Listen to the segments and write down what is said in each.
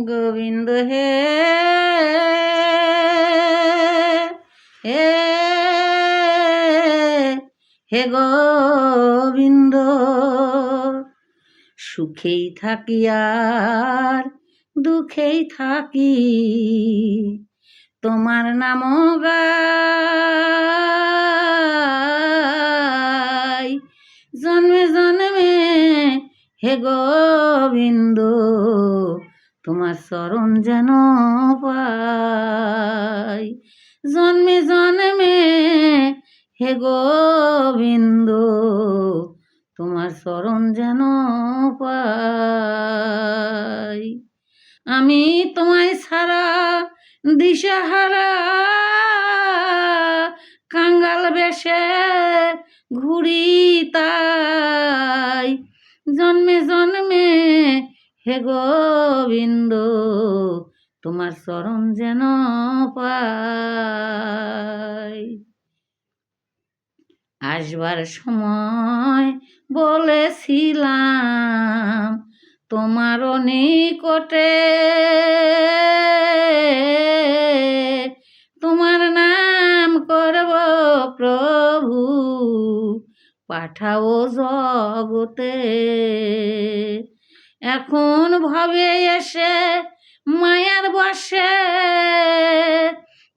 গোবিন্দ হে হে হে গোবিন্দ, সুখেই থাকি আর দুঃখেই থাকি, তোমার নাম গাই জন্মে জন্মে। হে গোবিন্দ, তোমার চরণ যেন পাই জন্মে জন্মে। হে গোবিন্দ, তোমার চরণ যেন পাই। আমি তোমায় ছাড়া দিশাহারা, কাঙ্গাল বেশে ঘুরি তাই জন্মে জন্মে। হে গোবিন্দ, তোমার চরণ যেন পাই। আসবার সময় বলেছিলাম তোমার নিকটে, তোমার নাম করব প্রভু, পাঠাও জগতে। এখন ভবে এসে মায়ার বসে,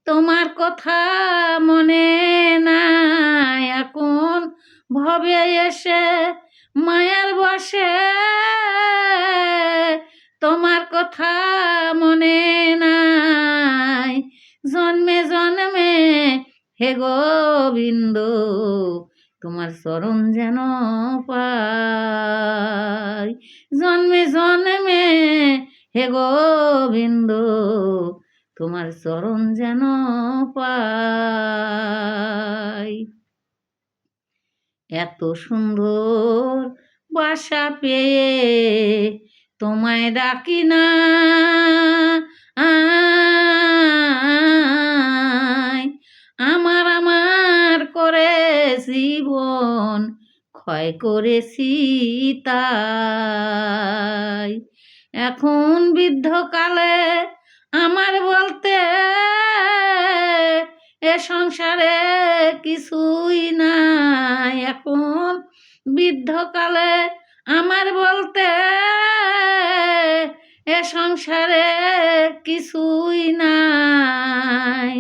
তোমার কথা মনে নাই। এখন ভবে এসে মায়ার বসে, তোমার কথা মনে নাই জন্মে জন্মে। হে গোবিন্দ, তোমার চরণ যেন পাই জন্মে জন্মে। হে গোবিন্দ, তোমার চরণ যেন পাই। এত সুন্দর বাসা পেয়ে তোমায় ডাকি না, আমার আমার করে জীবন ক্ষয় করেছি তাই। এখন বৃদ্ধকালে আমার বলতে এ সংসারে কিছুই নাই। এখন বৃদ্ধকালে আমার বলতে এ সংসারে কিছুই নাই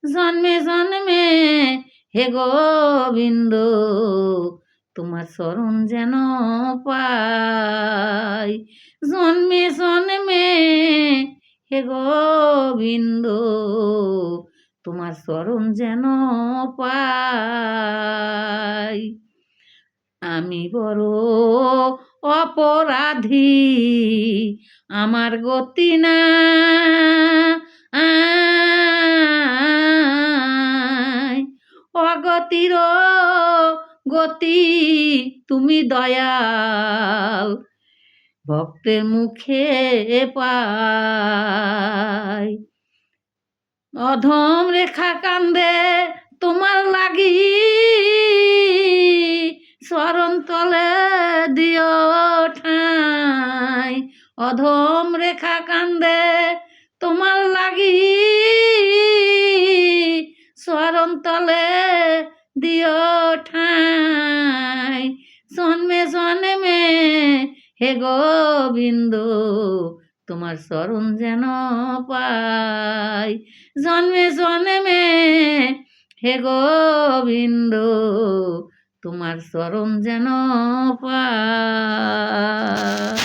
জন্মে জন্মে। হে গোবিন্দ, তোমার চরণ যেন পাই জন্মে জন্মে। হে গোবিন্দ, তোমার চরণ যেন পাই। আমি বড় অপরাধী, আমার গতি না, অগতির গতি তুমি দয়াল, ভক্তের মুখে পাই। অধম রেখা কান্দে তোমার লাগি, চরণ তলে দিও ঠাই। অধম রেখা কান্দে তোমার লাগি, চরণ তলে দিও ঠাই জন্মে জন্মে। হে গোবিন্দ, তোমার চরণ যেন পাই জন্মে জন্মে। হে গোবিন্দ, তোমার চরণ যেন পাই।